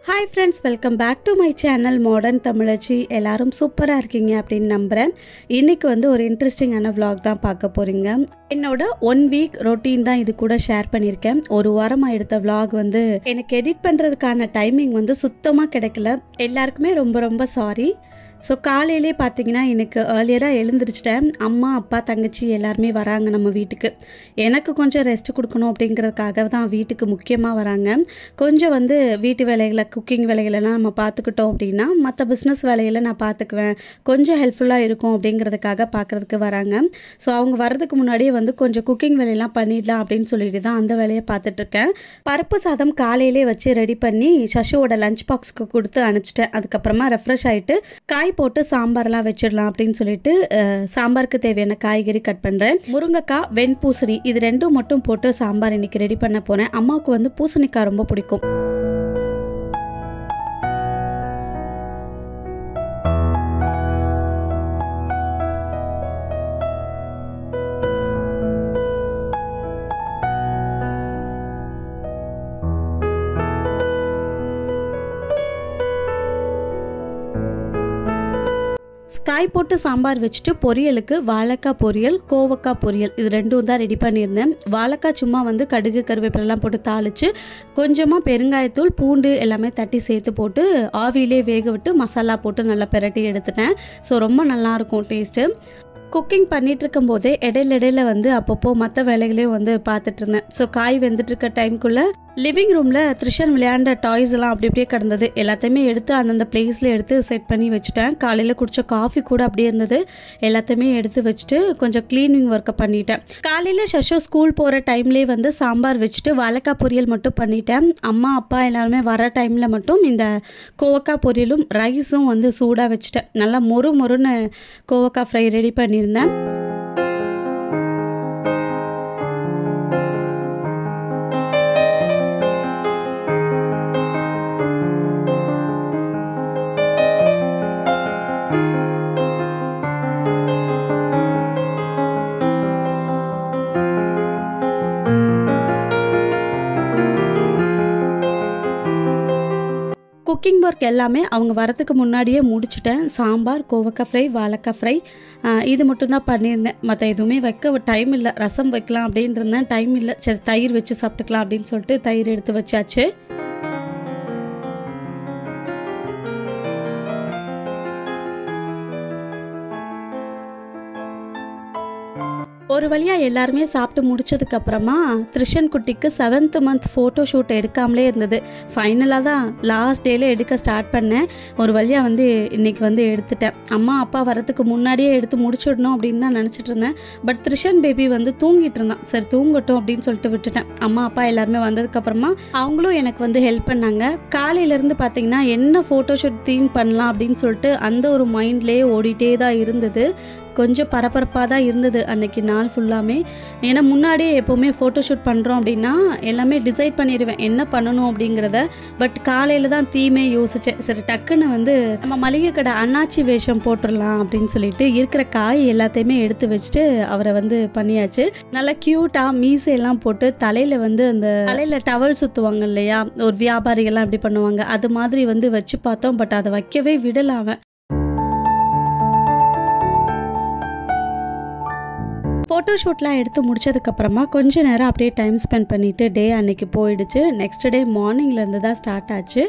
Hi friends, welcome back to my channel Modern Tamilachi. எல்லாரும் சூப்பரா இருக்கீங்க அப்படினு நம்புறேன். இன்னைக்கு வந்து ஒரு இன்ட்ரஸ்டிங்கான vlog தான் பார்க்க போறீங்க. என்னோட 1 week routine தான் இது கூட ஷேர் பண்ணிருக்கேன். ஒரு வாரமா எடுத்த vlog வந்து எனக்கு எடிட் பண்றதுக்கான டைமிங் வந்து சுத்தமா கிடைக்கல. எல்லாருக்குமே ரொம்ப சாரி. ஸோ காலையிலே பார்த்தீங்கன்னா எனக்கு ஏர்லியராக எழுந்திரிச்சிட்டேன். அம்மா அப்பா தங்கச்சி எல்லாருமே வராங்க நம்ம வீட்டுக்கு. எனக்கு கொஞ்சம் ரெஸ்ட் கொடுக்கணும் அப்படிங்கிறதுக்காக தான் வீட்டுக்கு முக்கியமாக வராங்க. கொஞ்சம் வந்து வீட்டு வேலைகளை குக்கிங் வேலைகளெல்லாம் நம்ம பார்த்துக்கிட்டோம் அப்படின்னா மற்ற பிஸ்னஸ் வேலைகளை நான் பார்த்துக்குவேன், கொஞ்சம் ஹெல்ப்ஃபுல்லாக இருக்கும் அப்படிங்கிறதுக்காக பார்க்குறதுக்கு வராங்க. ஸோ அவங்க வர்றதுக்கு முன்னாடியே வந்து கொஞ்சம் குக்கிங் வேலையெல்லாம் பண்ணிடலாம் அப்படின்னு சொல்லிட்டு தான் அந்த வேலையை பார்த்துட்ருக்கேன். பருப்பு சாதம் காலையிலே வச்சு ரெடி பண்ணி சஷுவோட லஞ்ச் பாக்ஸ்க்கு கொடுத்து அனுப்பிச்சிட்டேன். அதுக்கப்புறமா ரெஃப்ரெஷ் ஆகிட்டு காய் போட்டு சாம்பார்லாம் வச்சிடலாம் அப்படின்னு சொல்லிட்டு சாம்பாருக்கு தேவையான காய்கறி கட் பண்ணுறேன். முருங்கைக்காய், வெண்பூசணி இது ரெண்டும் மட்டும் போட்டு சாம்பார் இன்னைக்கு ரெடி பண்ண போகிறேன். அம்மாவுக்கு வந்து பூசணிக்காய் ரொம்ப பிடிக்கும். காய் போட்டு சாம்பார் வச்சுட்டு பொரியலுக்கு வாழைக்காய் பொரியல், கோவக்காய் பொரியல் இது ரெண்டும் தான் ரெடி பண்ணியிருந்தேன். வாழைக்காய் சும்மா வந்து கடுகு கருவேப்பிலெல்லாம் போட்டு தாளித்து கொஞ்சமாக பெருங்காயத்தூள் பூண்டு எல்லாமே தட்டி சேர்த்து போட்டு ஆவிலே வேக விட்டு மசாலா போட்டு நல்லா பிரட்டி எடுத்துட்டேன். ஸோ ரொம்ப நல்லாயிருக்கும் டேஸ்ட்டு. குக்கிங் பண்ணிகிட்டு இருக்கும் போதே இடையில வந்து அப்பப்போ மற்ற வேலைகளையும் வந்து பார்த்துட்டு இருந்தேன். ஸோ காய் வெந்துட்டு இருக்க டைம்குள்ளே லிவிங் ரூமில் த்ரிஷன் விளையாண்ட டாய்ஸ் எல்லாம் அப்படி அப்படியே கிடந்தது. எல்லாத்தையுமே எடுத்து அந்தந்த பிளேஸில் எடுத்து செட் பண்ணி வச்சுட்டேன். காலையில் குடித்த காஃபி கூட அப்படியே இருந்தது. எல்லாத்தையுமே எடுத்து வச்சுட்டு கொஞ்சம் க்ளீனிங் ஒர்க்கை பண்ணிட்டேன். காலையில் சஷோ ஸ்கூல் போகிற டைம்லேயே வந்து சாம்பார் வச்சுட்டு வாழைக்காய் பொரியல் மட்டும் பண்ணிட்டேன். அம்மா அப்பா எல்லாருமே வர டைமில் மட்டும் இந்த கோவக்காய் பொரியலும் ரைஸும் வந்து சூடாக வச்சுட்டேன். நல்லா மொறுன்னு கோவக்காய் ஃப்ரை ரெடி பண்ணியிருந்தேன். குக்கிங் ஒர்க் எல்லாமே அவங்க வரத்துக்கு முன்னாடியே முடிச்சுட்டேன். சாம்பார், கோவக்காய் ஃப்ரை, வாழைக்காய் ஃப்ரை இது மட்டும்தான் பண்ணியிருந்தேன். மற்ற எதுவுமே வைக்க டைம் இல்லை. ரசம் வைக்கலாம் அப்படின்னு இருந்தேன், டைம் இல்லை. சரி தயிர் வச்சு சாப்பிட்டுக்கலாம் அப்படின்னு சொல்லிட்டு தயிர் எடுத்து வச்சாச்சு. ஒரு வழியாக எல்லாருமே சாப்பிட்டு முடிச்சதுக்கப்புறமா த்ரிஷன் குட்டிக்கு 7th month ஃபோட்டோ ஷூட் எடுக்காமலே இருந்தது. ஃபைனலாக தான் லாஸ்ட் டேல எடுக்க ஸ்டார்ட் பண்ணேன். ஒரு வழியாக வந்து இன்றைக்கி வந்து எடுத்துட்டேன். அம்மா அப்பா வரத்துக்கு முன்னாடியே எடுத்து முடிச்சிடணும் அப்படின்னு தான் நினச்சிட்டு இருந்தேன். பட் த்ரிஷன் பேபி வந்து தூங்கிட்டு இருந்தான். சரி தூங்கட்டும் அப்படின்னு சொல்லிட்டு விட்டுட்டேன். அம்மா அப்பா எல்லாருமே வந்ததுக்கப்புறமா அவங்களும் எனக்கு வந்து ஹெல்ப் பண்ணாங்க. காலையிலேருந்து பார்த்தீங்கன்னா என்ன ஃபோட்டோ ஷூட் தீம் பண்ணலாம் அப்படின்னு சொல்லிட்டு அந்த ஒரு மைண்ட்லேயே ஓடிட்டே தான் இருந்தது. கொஞ்சம் பரபரப்பாக தான் இருந்தது அன்றைக்கி நாள் ஃபுல்லாமே. ஏன்னா முன்னாடியே எப்போவுமே ஃபோட்டோ ஷூட் பண்ணுறோம் அப்படின்னா எல்லாமே டிசைட் பண்ணிடுவேன் என்ன பண்ணணும் அப்படிங்கிறத. பட் காலையில் தான் தீமே யோசித்தேன். சரி டக்குன்னு வந்து நம்ம மளிகை கடை அண்ணாச்சி வேஷம் போட்டுடலாம் அப்படின்னு சொல்லிட்டு இருக்கிற காய் எல்லாத்தையுமே எடுத்து வச்சுட்டு அவரை வந்து பண்ணியாச்சு. நல்லா க்யூட்டாக மீசையெல்லாம் போட்டு தலையில் வந்து அந்த தலையில் டவல் சுற்றுவாங்க இல்லையா, ஒரு வியாபாரிகள்லாம் அப்படி பண்ணுவாங்க, அது மாதிரி வந்து வச்சு பார்த்தோம். பட் அதை வைக்கவே விடல அவன். ஃபோட்டோ ஷூட்லாம் எடுத்து முடிச்சதுக்கப்புறமா கொஞ்ச நேரம் அப்படியே டைம் ஸ்பெண்ட் பண்ணிவிட்டு டே அன்னைக்கு போயிடுச்சு. நெக்ஸ்ட் டே மார்னிங்லேருந்து தான் ஸ்டார்ட் ஆச்சு.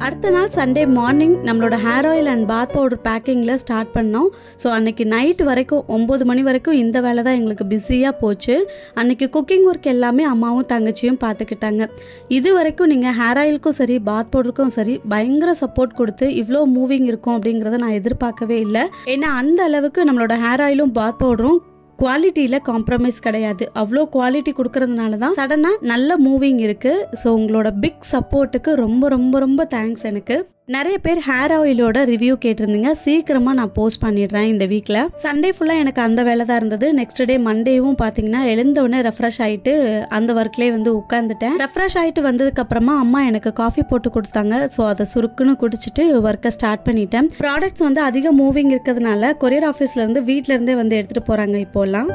அடுத்த நாள் சண்டே மார்னிங் நம்மளோட hair oil and bath powder பேக்கிங்கில் ஸ்டார்ட் பண்ணோம். ஸோ அன்றைக்கி நைட் வரைக்கும் 9 மணி வரைக்கும் இந்த வேலை தான் எங்களுக்கு பிஸியாக போச்சு. அன்றைக்கி குக்கிங் ஒர்க் எல்லாமே அம்மாவும் தங்கச்சியும் பார்த்துக்கிட்டாங்க. இது வரைக்கும் நீங்கள் ஹேர் ஆயிலுக்கும் சரி பாத் பவுடருக்கும் சரி பயங்கர சப்போர்ட் கொடுத்து இவ்வளோ மூவிங் இருக்கும் அப்படிங்கிறத நான் எதிர்பார்க்கவே இல்லை. ஏன்னா அந்த அளவுக்கு நம்மளோட ஹேர் ஆயிலும் பாத் பவுடரும் குவாலிட்டியில் காம்ப்ரமைஸ் கிடையாது. அவ்வளோ குவாலிட்டி கொடுக்கறதுனால தான் சடனாக நல்ல மூவிங் இருக்குது. ஸோ உங்களோட பிக் சப்போர்ட்டுக்கு ரொம்ப தேங்க்ஸ். எனக்கு நிறைய பேர் ஹேர் ஆயிலோட ரிவ்யூ கேட்டிருந்தீங்க. சீக்கிரமாக நான் போஸ்ட் பண்ணிடுறேன் இந்த வீக்கில். சண்டே ஃபுல்லாக எனக்கு அந்த வேலை தான் இருந்தது. நெக்ஸ்ட் டே மண்டேவும் பார்த்தீங்கன்னா எழுந்தவுடனே ரெஃப்ரெஷ் ஆகிட்டு அந்த ஒர்க்லேயே வந்து உட்காந்துட்டேன். ரெஃப்ரெஷ் ஆகிட்டு வந்ததுக்கப்புறமா அம்மா எனக்கு காஃபி போட்டு கொடுத்தாங்க. ஸோ அதை சுருக்குன்னு குடிச்சிட்டு ஒர்க்கை ஸ்டார்ட் பண்ணிட்டேன். ப்ராடக்ட்ஸ் வந்து அதிக மூவிங் இருக்கிறதுனால கொரியர் ஆஃபீஸ்லேருந்து வீட்டிலேருந்தே வந்து எடுத்துகிட்டு போகிறாங்க இப்போலாம்.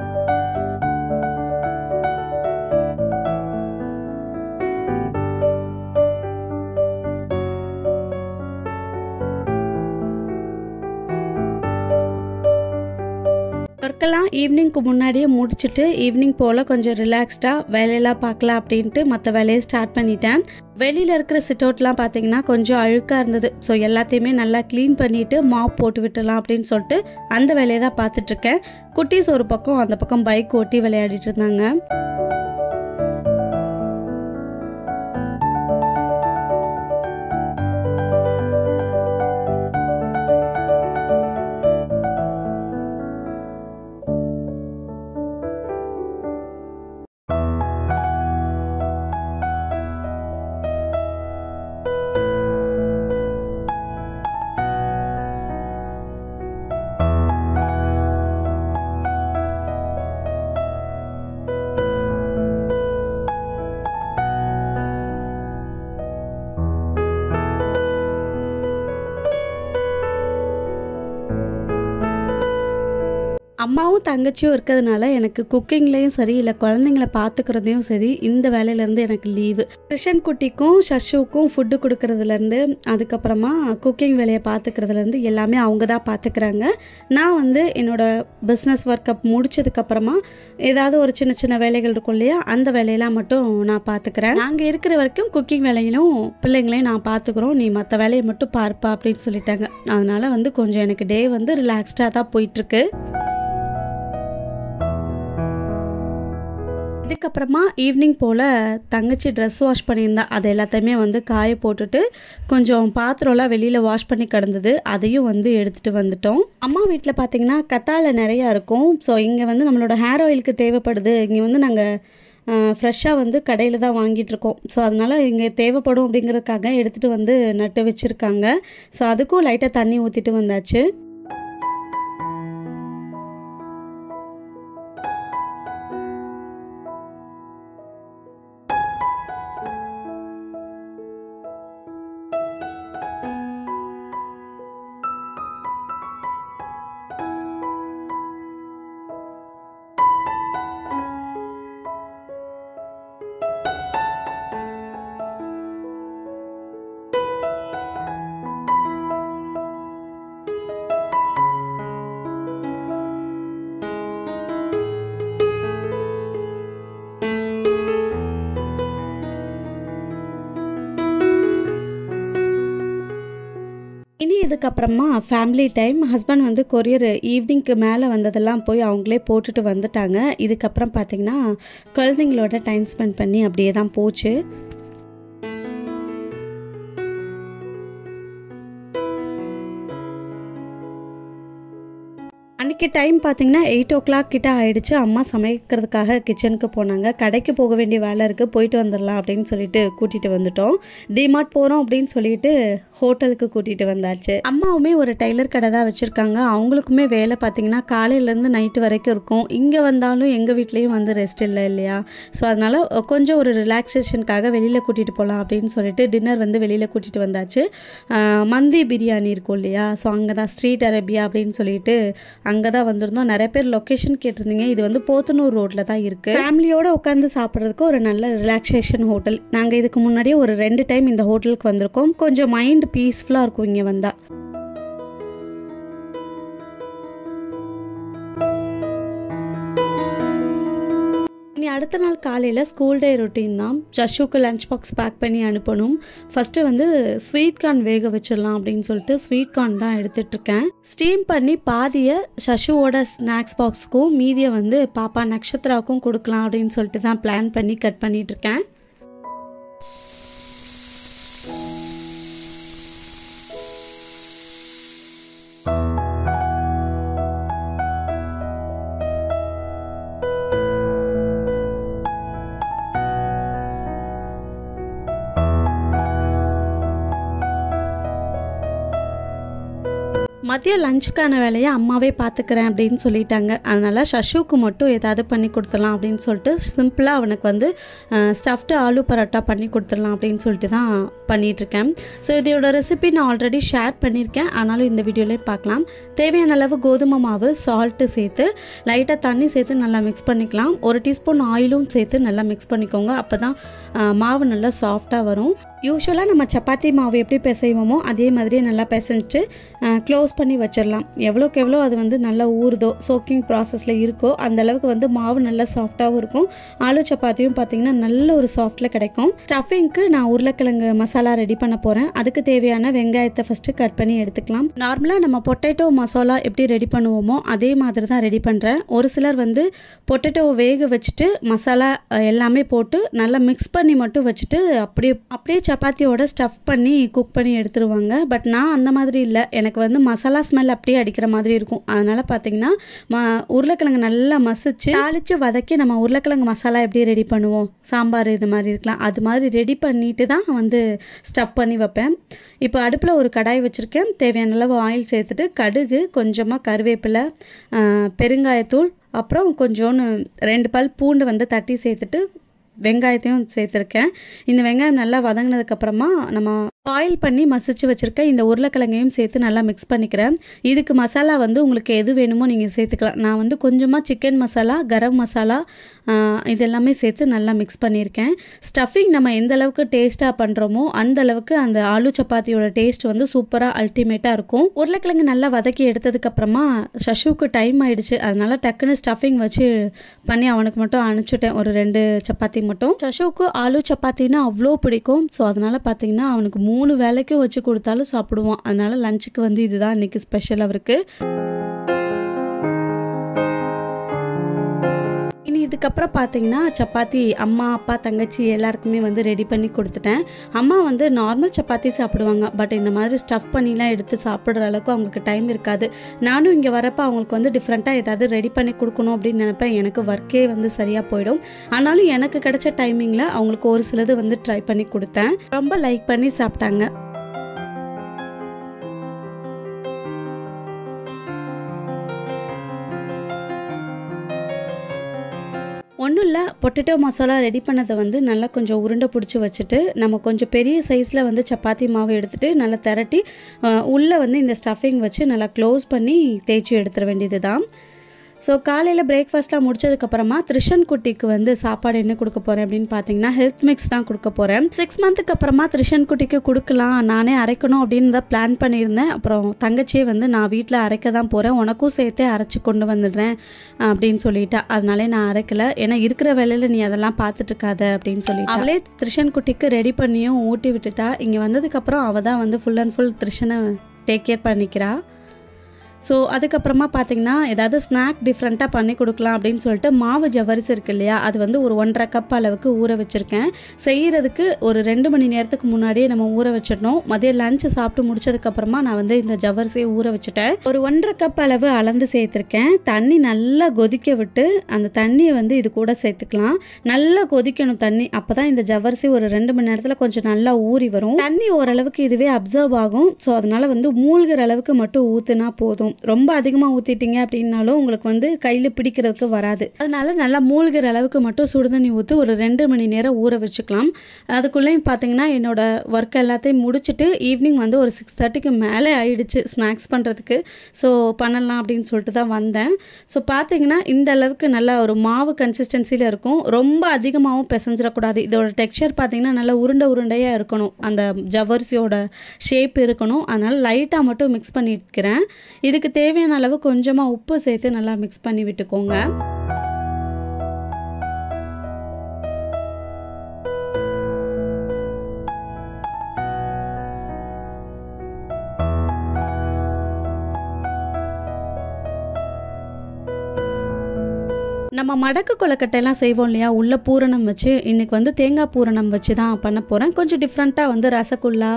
ஈவினிங்க்கு முன்னாடியே முடிச்சுட்டு ஈவினிங் போல் கொஞ்சம் ரிலாக்ஸ்டாக வேலையெல்லாம் பார்க்கலாம் அப்படின்ட்டு மற்ற வேலையை ஸ்டார்ட் பண்ணிட்டேன். வெளியில் இருக்கிற சிட் அவுட்லாம் பார்த்தீங்கன்னா கொஞ்சம் அழுக்காக இருந்தது. ஸோ எல்லாத்தையுமே நல்லா க்ளீன் பண்ணிவிட்டு மாப் போட்டு விட்டுலாம் அப்படின்னு சொல்லிட்டு அந்த வேலையை தான் பார்த்துட்ருக்கேன். குட்டீஸ் ஒரு பக்கம் அந்த பக்கம் பைக் ஓட்டி விளையாடிட்டு இருந்தாங்க. அம்மாவும் தங்கச்சியும் இருக்கிறதுனால எனக்கு குக்கிங்லேயும் சரி இல்லை குழந்தைங்கள பார்த்துக்கிறதையும் சரி இந்த வேலையிலேருந்து எனக்கு லீவு. கிருஷன் குட்டிக்கும் ஷஷுவுக்கும் ஃபுட்டு கொடுக்கறதுலேருந்து அதுக்கப்புறமா குக்கிங் வேலையை பார்த்துக்கிறதுலேருந்து எல்லாமே அவங்க தான் பார்த்துக்கிறாங்க. நான் வந்து என்னோடய பிஸ்னஸ் ஒர்க்கை முடிச்சதுக்கப்புறமா ஏதாவது ஒரு சின்ன சின்ன வேலைகள் இருக்கும் இல்லையா, அந்த வேலையெல்லாம் மட்டும் நான் பார்த்துக்கிறேன். நாங்கள் இருக்கிற வரைக்கும் குக்கிங் வேலையிலும் பிள்ளைங்களையும் நான் பார்த்துக்குறோம், நீ மற்ற வேலையை மட்டும் பார்ப்பா அப்படின்னு சொல்லிட்டாங்க. அதனால் வந்து கொஞ்சம் எனக்கு டே வந்து ரிலாக்ஸ்டாக தான் போயிட்டுருக்கு. இதுக்கப்புறமா ஈவினிங் போல் தங்கச்சி ட்ரெஸ் வாஷ் பண்ணியிருந்தா அது எல்லாத்தையுமே வந்து காய போட்டுட்டு கொஞ்சம் பாத்திரம்லாம் வெளியில் வாஷ் பண்ணி கிடந்தது, அதையும் வந்து எடுத்துகிட்டு வந்துட்டோம். அம்மா வீட்டில் பார்த்திங்கன்னா கத்தாழை நிறையா இருக்கும். ஸோ இங்கே வந்து நம்மளோட ஹேர் ஆயிலுக்கு தேவைப்படுது. இங்கே வந்து நாங்கள் ஃப்ரெஷ்ஷாக வந்து கடையில் தான் வாங்கிட்டுருக்கோம். ஸோ அதனால் இங்கே தேவைப்படும் அப்படிங்கிறதுக்காக எடுத்துகிட்டு வந்து நட்டு வச்சுருக்காங்க. ஸோ அதுக்கும் லைட்டாக தண்ணி ஊற்றிட்டு வந்தாச்சு. இனி இதுக்கப்புறமா ஃபேமிலி டைம். ஹஸ்பண்ட் வந்து கொரியர் ஈவினிங்க்கு மேலே வந்ததெல்லாம் போய் அவங்களே போட்டுட்டு வந்துட்டாங்க. இதுக்கப்புறம் பார்த்திங்கன்னா குழந்தைங்களோட டைம் ஸ்பெண்ட் பண்ணி அப்படியே தான் போச்சு. அன்றைக்கி டைம் பார்த்திங்கன்னா 8 o'clock கிட்ட ஆகிடுச்சு. அம்மா சமைக்கிறதுக்காக கிச்சனுக்கு போனாங்க. கடைக்கு போக வேண்டிய வேலை இருக்குது, போயிட்டு வந்துடலாம் அப்படின்னு சொல்லிட்டு கூட்டிகிட்டு வந்துட்டோம். டிமார்ட் போகிறோம் அப்படின்னு சொல்லிட்டு ஹோட்டலுக்கு கூட்டிகிட்டு வந்தாச்சு. அம்மாவுமே ஒரு டெய்லர் கடை தான் வச்சுருக்காங்க. அவங்களுக்குமே வேலை பார்த்திங்கன்னா காலையிலேருந்து நைட்டு வரைக்கும் இருக்கும். இங்கே வந்தாலும் எங்கள் வீட்லேயும் வந்து ரெஸ்ட் இல்லை இல்லையா. ஸோ அதனால் கொஞ்சம் ஒரு ரிலாக்ஸேஷனுக்காக வெளியில் கூட்டிகிட்டு போகலாம் அப்படின்னு சொல்லிட்டு டின்னர் வந்து வெளியில் கூட்டிகிட்டு வந்தாச்சு. மந்தி பிரியாணி இருக்கும் இல்லையா, ஸோ அங்கே தான் ஸ்ட்ரீட் அரேபியா அப்படின்னு சொல்லிட்டு அங்கே தான் வந்திருந்தோம். நிறைய பேர் லொக்கேஷன் கேட்டிருந்தீங்க. இது வந்து போத்தனூர் ரோட்டில் தான் இருக்குது. ஃபேமிலியோடு உட்காந்து சாப்பிட்றதுக்கு ஒரு நல்ல ரிலாக்ஸேஷன் ஹோட்டல். நாங்கள் இதுக்கு முன்னாடியே ஒரு 2 டைம் இந்த ஹோட்டலுக்கு வந்திருக்கோம். கொஞ்சம் மைண்ட் பீஸ்ஃபுல்லாக இருக்கும் இங்கே வந்தால். இனி அடுத்த நாள் காலையில் ஸ்கூல் டே ரொட்டீன் தான். ஷஷுக்கு லஞ்ச் பாக்ஸ் பேக் பண்ணி அனுப்பணும். ஃபஸ்ட்டு வந்து ஸ்வீட் கார்ன் வேக வச்சிடலாம் அப்படின்னு சொல்லிட்டு ஸ்வீட் கார்ன் தான் எடுத்துகிட்ருக்கேன். ஸ்டீம் பண்ணி பாதியை ஷஷுவோட ஸ்நாக்ஸ் பாக்ஸுக்கும் மீதியை வந்து பாப்பா நக்ஷத்ராவுக்கும் கொடுக்கலாம் அப்படின்னு சொல்லிட்டு தான் பிளான் பண்ணி கட் பண்ணிகிட்ருக்கேன். மதியம் லஞ்சுக்கான வேலையை அம்மாவே பார்த்துக்கிறேன் அப்படின்னு சொல்லிட்டாங்க. அதனால் ஷஷுக்கு மட்டும் ஏதாவது பண்ணி கொடுத்துடலாம் அப்படின்னு சொல்லிட்டு சிம்பிளாக அவனுக்கு வந்து ஸ்டஃப்டு ஆலு பரோட்டா பண்ணி கொடுத்துடலாம் அப்படின்னு சொல்லிட்டு தான் பண்ணிகிட்ருக்கேன். ஸோ இதோட ரெசிபி நான் ஆல்ரெடி ஷேர் பண்ணியிருக்கேன், ஆனாலும் இந்த வீடியோலேயும் பார்க்கலாம். தேவையான அளவு கோதுமை மாவு, சால்ட்டு சேர்த்து லைட்டாக தண்ணி சேர்த்து நல்லா மிக்ஸ் பண்ணிக்கலாம். 1 டீஸ்பூன் ஆயிலும் சேர்த்து நல்லா மிக்ஸ் பண்ணிக்கோங்க. அப்போ தான் மாவு நல்லா சாஃப்டாக வரும். யூஸ்வலாக நம்ம சப்பாத்தி மாவு எப்படி பிசைவோமோ அதே மாதிரியே நல்லா பிசைஞ்சிட்டு க்ளோஸ் பண்ணி வச்சிடலாம். எவ்வளோக்கு எவ்வளோ அது வந்து நல்லா ஊறுதோ, சோக்கிங் ப்ராசஸில் இருக்கோ அந்த அளவுக்கு வந்து மாவு நல்லா சாஃப்டாகவும் இருக்கும். ஆலு சப்பாத்தியும் பார்த்திங்கன்னா நல்ல ஒரு சாஃப்டில் கிடைக்கும். ஸ்டஃபிங்க்கு நான் உருளைக்கிழங்கு மசாலா ரெடி பண்ண போகிறேன். அதுக்கு தேவையான வெங்காயத்தை ஃபஸ்ட்டு கட் பண்ணி எடுத்துக்கலாம். நார்மலாக நம்ம பொட்டேட்டோ மசாலா எப்படி ரெடி பண்ணுவோமோ அதே மாதிரி தான் ரெடி பண்ணுறேன். ஒரு சிலர் வந்து பொட்டேட்டோவை வேக வச்சுட்டு மசாலா எல்லாமே போட்டு நல்லா மிக்ஸ் பண்ணி மட்டும் வச்சுட்டு அப்படியே சப்பாத்தியோட ஸ்டஃப் பண்ணி குக் பண்ணி எடுத்துருவாங்க. பட் நான் அந்த மாதிரி இல்லை. எனக்கு வந்து மசாலா ஸ்மெல் அப்படியே அடிக்கிற மாதிரி இருக்கும். அதனால் பார்த்திங்கன்னா உருளைக்கிழங்கு நல்லா மசிச்சு தாளித்து வதக்கி நம்ம உருளைக்கிழங்கு மசாலா எப்படி ரெடி பண்ணுவோம், சாம்பார் இது மாதிரி இருக்கலாம், அது மாதிரி ரெடி பண்ணிட்டு தான் வந்து ஸ்டஃப் பண்ணி வைப்பேன். இப்போ அடுப்பில் ஒரு கடாய் வச்சுருக்கேன். தேவையான அளவு ஆயில் சேர்த்துட்டு கடுகு, கொஞ்சமாக கருவேப்பிலை, பெருங்காயத்தூள், அப்புறம் கொஞ்சோன்னு 2 பல் பூண்டு வந்து தட்டி சேர்த்துட்டு வெங்காயத்தையும் சேர்த்துருக்கேன். இந்த வெங்காயம் நல்லா வதங்கினதுக்கப்புறமா நம்ம பாயில் பண்ணி மசிச்சு வச்சுருக்க இந்த உருளைக்கிழங்கையும் சேர்த்து நல்லா மிக்ஸ் பண்ணிக்கிறேன். இதுக்கு மசாலா வந்து உங்களுக்கு எது வேணுமோ நீங்கள் சேர்த்துக்கலாம். நான் வந்து கொஞ்சமாக சிக்கன் மசாலா, கரம் மசாலா இது எல்லாமே சேர்த்து நல்லா மிக்ஸ் பண்ணியிருக்கேன். ஸ்டஃபிங் நம்ம எந்த அளவுக்கு டேஸ்ட்டாக பண்ணுறோமோ அந்த அளவுக்கு அந்த ஆலு சப்பாத்தியோட டேஸ்ட் வந்து சூப்பராக அல்டிமேட்டாக இருக்கும். உருளைக்கிழங்கு நல்லா வதக்கி எடுத்ததுக்கப்புறமா சஷுக்கு டைம் ஆயிடுச்சு. அதனால டக்குன்னு ஸ்டஃபிங் வச்சு பண்ணி அவனுக்கு மட்டும் அனுப்பிச்சுட்டேன், ஒரு 2 சப்பாத்தி மட்டும். சஷுக்கு ஆலு சப்பாத்தின்னா அவ்வளோ பிடிக்கும். ஸோ அதனால் பார்த்தீங்கன்னா அவனுக்கு 3 வேளைக்கும் வச்சு கொடுத்தாலும் சாப்பிடுவான். அதனால லஞ்சுக்கு வந்து இதுதான் இன்றைக்கி ஸ்பெஷல் அவருக்கு. இனி இதுக்கப்புறம் பார்த்தீங்கன்னா சப்பாத்தி அம்மா, அப்பா, தங்கச்சி எல்லாருக்குமே வந்து ரெடி பண்ணி கொடுத்துட்டேன். அம்மா வந்து நார்மல் சப்பாத்தி சாப்பிடுவாங்க. பட் இந்த மாதிரி ஸ்டஃப் பண்ணிலாம் எடுத்து சாப்பிட்ற அளவுக்கு அவங்களுக்கு டைம் இருக்காது. நானும் இங்கே வரப்போ அவங்களுக்கு வந்து டிஃப்ரெண்ட்டாக ஏதாவது ரெடி பண்ணி கொடுக்கணும் அப்படின்னு நினைப்பேன். எனக்கு ஒர்க்கே வந்து சரியாக போயிடும். ஆனாலும் எனக்கு கிடைச்ச டைமிங்கில் அவங்களுக்கு ஒரு சிலது வந்து ட்ரை பண்ணி கொடுத்தேன். ரொம்ப லைக் பண்ணி சாப்பிட்டாங்க. ஒன்றும் இல்லை, பொட்டேட்டோ மசாலா ரெடி பண்ணதை வந்து நல்லா கொஞ்சம் உருண்டை பிடிச்சி வச்சுட்டு நம்ம கொஞ்சம் பெரிய சைஸில் வந்து சப்பாத்தி மாவு எடுத்துகிட்டு நல்லா திரட்டி உள்ளே வந்து இந்த ஸ்டஃபிங் வச்சு நல்லா க்ளோஸ் பண்ணி தேய்ச்சி எடுத்துட வேண்டியது தான். ஸோ காலையில் பிரேக்ஃபாஸ்ட்லாம் முடிச்சதுக்கப்புறமா த்ரிஷன் குட்டிக்கு வந்து சாப்பாடு என்ன கொடுக்க போகிறேன் அப்படின்னு பார்த்தீங்கன்னா ஹெல்த் மிக்ஸ் தான் கொடுக்க போகிறேன். 6 மந்த்துக்கு அப்புறமா த்ரிஷன் குட்டிக்கு கொடுக்கலாம், நானே அரைக்கணும் அப்படின்னு தான் பிளான் பண்ணியிருந்தேன். அப்புறம் தங்கச்சியே வந்து நான் வீட்டில் அரைக்க தான் போகிறேன், உனக்கும் சேர்த்தே அரைச்சி கொண்டு வந்துடுறேன் அப்படின்னு சொல்லிட்டா. அதனாலே நான் அரைக்கலை. ஏன்னா இருக்கிற வேலையில் நீ அதெல்லாம் பார்த்துட்டு இருக்காத அப்படின்னு சொல்லிட்டு அவளே த்ரிஷன் குட்டிக்கு ரெடி பண்ணியும் ஊட்டி விட்டுட்டா. இங்கே வந்ததுக்கப்புறம் அவள் தான் வந்து ஃபுல் அண்ட் ஃபுல் த்ரிஷனை டேக் கேர் பண்ணிக்கிறா. ஸோ அதுக்கப்புறமா பார்த்திங்கன்னா ஏதாவது ஸ்நாக் டிஃப்ரெண்ட்டாக பண்ணி கொடுக்கலாம் அப்படின்னு சொல்லிட்டு மாவு ஜவ்வரிசி இருக்குது இல்லையா, அது வந்து ஒரு 1.5 கப் அளவுக்கு ஊற வச்சுருக்கேன். செய்கிறதுக்கு ஒரு 2 மணி நேரத்துக்கு முன்னாடியே நம்ம ஊற வச்சிடணும். மதியம் லஞ்சு சாப்பிட்டு முடிச்சதுக்கப்புறமா நான் வந்து இந்த ஜவ்வரிசியை ஊற வச்சுட்டேன். ஒரு 1.5 கப் அளவு அளந்து சேர்த்துருக்கேன். தண்ணி நல்லா கொதிக்க விட்டு அந்த தண்ணியை வந்து இது கூட சேர்த்துக்கலாம். நல்லா கொதிக்கணும் தண்ணி, அப்போ தான் இந்த ஜவ்வரிசி ஒரு 2 மணி நேரத்தில் கொஞ்சம் நல்லா ஊறி வரும். தண்ணி ஓரளவுக்கு இதுவே அப்சர்வ் ஆகும். ஸோ அதனால் வந்து மூழ்கிற அளவுக்கு மட்டும் ஊற்றுனா போதும். ரொம்ப அதிகமாக ஊற்றிட்டீங்க அப்படின்னாலும் உங்களுக்கு வந்து கையில் பிடிக்கிறதுக்கு வராது. அதனால நல்லா மூழ்கிற அளவுக்கு மட்டும் சுடுதண்ணி ஊற்றி ஒரு 2 மணி நேரம் ஊற வச்சுக்கலாம். அதுக்குள்ளேயும் பார்த்தீங்கன்னா என்னோட ஒர்க் எல்லாத்தையும் முடிச்சுட்டு ஈவினிங் வந்து ஒரு 6:30க்கு மேலே ஆயிடுச்சு ஸ்நாக்ஸ் பண்ணுறதுக்கு. ஸோ பண்ணலாம் அப்படின்னு சொல்லிட்டு தான் வந்தேன். ஸோ பார்த்தீங்கன்னா இந்த அளவுக்கு நல்லா ஒரு மாவு கன்சிஸ்டன்சியில் இருக்கும். ரொம்ப அதிகமாகவும் பிசைஞ்சிடக்கூடாது. இதோட டெக்ஸ்சர் பார்த்தீங்கன்னா நல்லா உருண்டையாக இருக்கணும், அந்த ஜவ்வரிசியோட ஷேப் இருக்கணும். அதனால் லைட்டாக மட்டும் மிக்ஸ் பண்ணிக்கிறேன். இதுக்கு தேவையான அளவு கொஞ்சமாக உப்பு சேர்த்து நல்லா மிக்ஸ் பண்ணி விட்டுக்கோங்க. நம்ம மடக்கு கொழுக்கட்டைலாம் செய்வோம் இல்லையா, உள்ள பூரணம் வச்சு, இன்றைக்கி வந்து தேங்காய் பூரணம் வச்சு தான் பண்ண போகிறேன். கொஞ்சம் டிஃப்ரெண்ட்டாக வந்து ரசகுல்லா,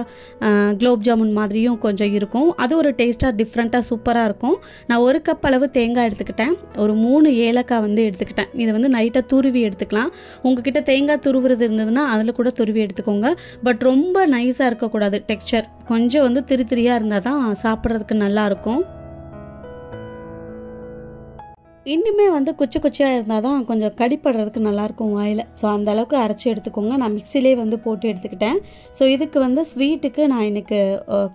குலோப் ஜாமுன் மாதிரியும் கொஞ்சம் இருக்கும். அது ஒரு டேஸ்ட்டாக டிஃப்ரெண்ட்டாக சூப்பராக இருக்கும். நான் 1 கப் அளவு தேங்காய் எடுத்துக்கிட்டேன். ஒரு 3 ஏலக்காய் வந்து எடுத்துக்கிட்டேன். இதை வந்து நைட்டாக துருவி எடுத்துக்கலாம். உங்ககிட்ட தேங்காய் துருவுறது இருந்ததுன்னா அதில் கூட துருவி எடுத்துக்கோங்க. பட் ரொம்ப நைஸாக இருக்கக்கூடாது டெக்ஸ்சர், கொஞ்சம் வந்து திரியாக இருந்தால் தான் சாப்பிட்றதுக்கு நல்லாயிருக்கும். இன்னுமே வந்து குச்சி குச்சியாக இருந்தால் தான் கொஞ்சம் கடிப்படுறதுக்கு நல்லாயிருக்கும் வாயில். ஸோ அந்த அளவுக்கு அரைச்சி எடுத்துக்கோங்க. நான் மிக்சிலே வந்து போட்டு எடுத்துக்கிட்டேன். ஸோ இதுக்கு வந்து ஸ்வீட்டுக்கு நான் இன்றைக்கி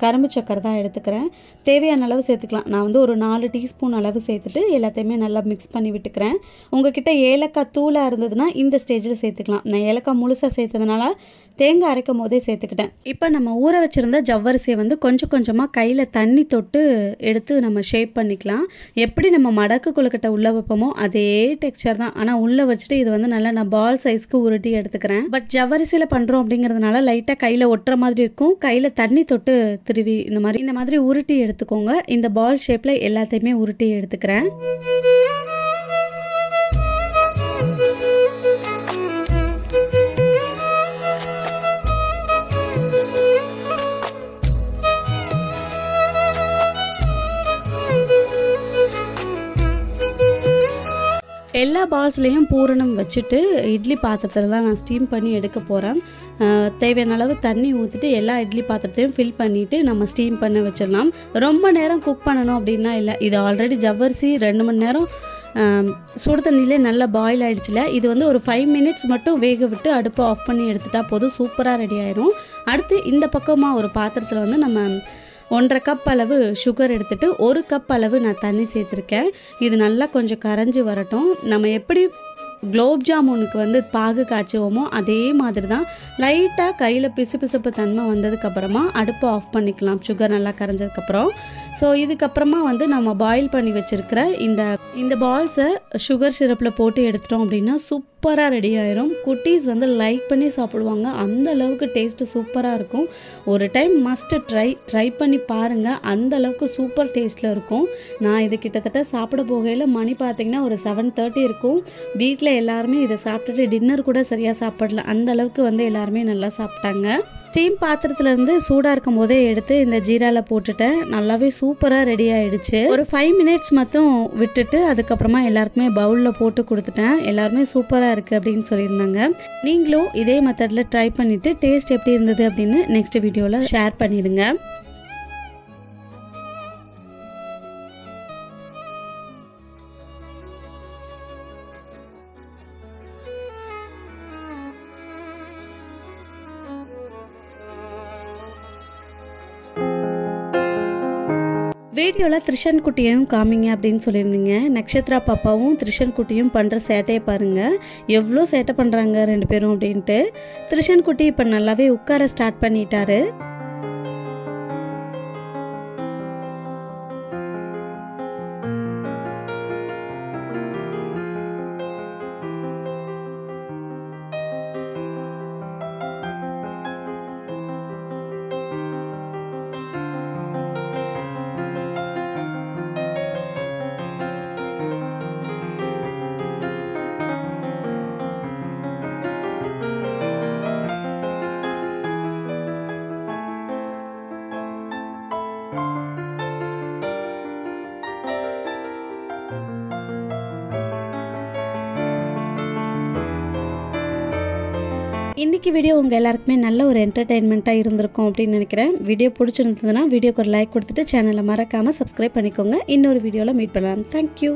கரும்பு சக்கரை தான் எடுத்துக்கிறேன். தேவையான அளவு சேர்த்துக்கலாம். நான் வந்து ஒரு 4 டீஸ்பூன் அளவு சேர்த்துட்டு எல்லாத்தையுமே நல்லா மிக்ஸ் பண்ணி விட்டுக்கிறேன். உங்ககிட்ட ஏலக்காய் தூளாக இருந்ததுன்னா இந்த ஸ்டேஜில் சேர்த்துக்கலாம். நான் ஏலக்காய் முழுசாக சேர்த்ததுனால தேங்காய் அரைக்கும் போதே சேர்த்துக்கிட்டேன். இப்போ நம்ம ஊற வச்சுருந்த ஜவ்வரிசியை வந்து கொஞ்சம் கொஞ்சமாக கையில் தண்ணி தொட்டு எடுத்து நம்ம ஷேப் பண்ணிக்கலாம். எப்படி நம்ம மடக்கு கொழுக்கட்டை உள்ளே வைப்போமோ அதே டெக்ஸ்சர் தான். ஆனால் உள்ளே வச்சுட்டு இது வந்து நல்லா நான் பால் சைஸ்க்கு உருட்டி எடுத்துக்கிறேன். பட் ஜவ்வரிசியில் பண்ணுறோம் அப்படிங்கிறதுனால லைட்டாக கையில் ஒட்டுற மாதிரி இருக்கும். கையில் தண்ணி தொட்டு திருவி இந்த மாதிரி உருட்டி எடுத்துக்கோங்க. இந்த பால் ஷேப்பில் எல்லாத்தையுமே உருட்டி எடுத்துக்கிறேன். எல்லா பால்ஸ்லேயும் பூரணம் வச்சுட்டு இட்லி பாத்திரத்தில் தான் நான் ஸ்டீம் பண்ணி எடுக்க போகிறேன். தேவையான அளவு தண்ணி ஊற்றிட்டு எல்லா இட்லி பாத்திரத்தையும் ஃபில் பண்ணிவிட்டு நம்ம ஸ்டீம் பண்ண வச்சிடலாம். ரொம்ப நேரம் குக் பண்ணணும் அப்படின்னா இல்லை. இது ஆல்ரெடி ஜவ்வரிசி 2 மணி நேரம் சுடு தண்ணியிலே நல்லா பாயில் ஆகிடுச்சுல. இது வந்து ஒரு 5 மினிட்ஸ் மட்டும் வேக விட்டு அடுப்பை ஆஃப் பண்ணி எடுத்துட்டா போதும், சூப்பராக ரெடி ஆயிரும். அடுத்து இந்த பக்கமாக ஒரு பாத்திரத்தில் வந்து நம்ம 1.5 கப் அளவு சுகர் எடுத்துகிட்டு 1 கப் அளவு நான் தண்ணி சேர்த்துருக்கேன். இது நல்லா கொஞ்சம் கரைஞ்சி வரட்டும். நம்ம எப்படி குலோப் ஜாமுனுக்கு வந்து பாகு காய்ச்சுவோமோ அதே மாதிரி தான் லைட்டாக கையில் பிசுபிசுப்பு தன்மை வந்ததுக்கப்புறமா அடுப்பை ஆஃப் பண்ணிக்கலாம், சுகர் நல்லா கரைஞ்சதுக்கப்புறம். ஸோ இதுக்கப்புறமா வந்து நம்ம பாயில் பண்ணி வச்சுருக்கிற இந்த பால்ஸை சுகர் சிரப்பில் போட்டு எடுத்துட்டோம் அப்படின்னா சூப்பராக ரெடி ஆயிரும். குட்டீஸ் வந்து லைக் பண்ணி சாப்பிடுவாங்க. அந்த அளவுக்கு டேஸ்ட்டு சூப்பராக இருக்கும். ஒரு டைம் மஸ்ட்டு ட்ரை பண்ணி பாருங்கள். அந்த அளவுக்கு சூப்பர் டேஸ்ட்டில் இருக்கும். நான் இது கிட்டத்தட்ட சாப்பிட போகையில் மணி பார்த்திங்கன்னா ஒரு 7:30 இருக்கும். வீட்டில் எல்லாருமே இதை சாப்பிட்டுட்டு டின்னர் கூட சரியாக சாப்பிடல. அந்த அளவுக்கு வந்து எல்லாருமே நல்லா சாப்பிட்டாங்க. ஸ்டீம் பாத்திரத்துலேருந்து சூடாக இருக்கும் போதே எடுத்து இந்த ஜீராவில் போட்டுட்டேன். நல்லாவே சூப்பராக ரெடி ஆகிடுச்சு. ஒரு 5 மினிட்ஸ் மட்டும் விட்டுட்டு அதுக்கப்புறமா எல்லாருக்குமே பவுலில் போட்டு கொடுத்துட்டேன். எல்லாருமே சூப்பராக இருக்குது அப்படின்னு சொல்லியிருந்தாங்க. நீங்களும் இதே மெத்தடில் ட்ரை பண்ணிவிட்டு டேஸ்ட் எப்படி இருந்தது அப்படின்னு நெக்ஸ்ட் வீடியோவில் ஷேர் பண்ணிடுங்க. வீடியோவில் த்ரிஷன் குட்டியையும் காமிங்க அப்படின்னு சொல்லியிருந்தீங்க. நக்ஷத்ரா பாப்பாவும் த்ரிஷன் குட்டியும் பண்ணுற சேட்டையை பாருங்கள், எவ்வளோ சேட்டை பண்ணுறாங்க 2 பேரும் அப்படின்ட்டு. த்ரிஷன் குட்டி இப்போ நல்லாவே உட்கார ஸ்டார்ட் பண்ணிட்டாரு. இன்றைக்கி வீடியோ உங்கள் எல்லாருக்குமே நல்ல ஒரு என்டர்டெயின்மெண்ட்டாக இருந்திருக்கும் அப்படின்னு நினைக்கிறேன். வீடியோ பிடிச்சிருந்ததுன்னா வீடியோக்கு ஒரு லைக் கொடுத்துட்டு சேனலை மறக்காமல் சப்ஸ்கிரைப் பண்ணிக்கோங்க. இன்னொரு வீடியோவில் மீட் பண்ணலாம். தேங்க்யூ.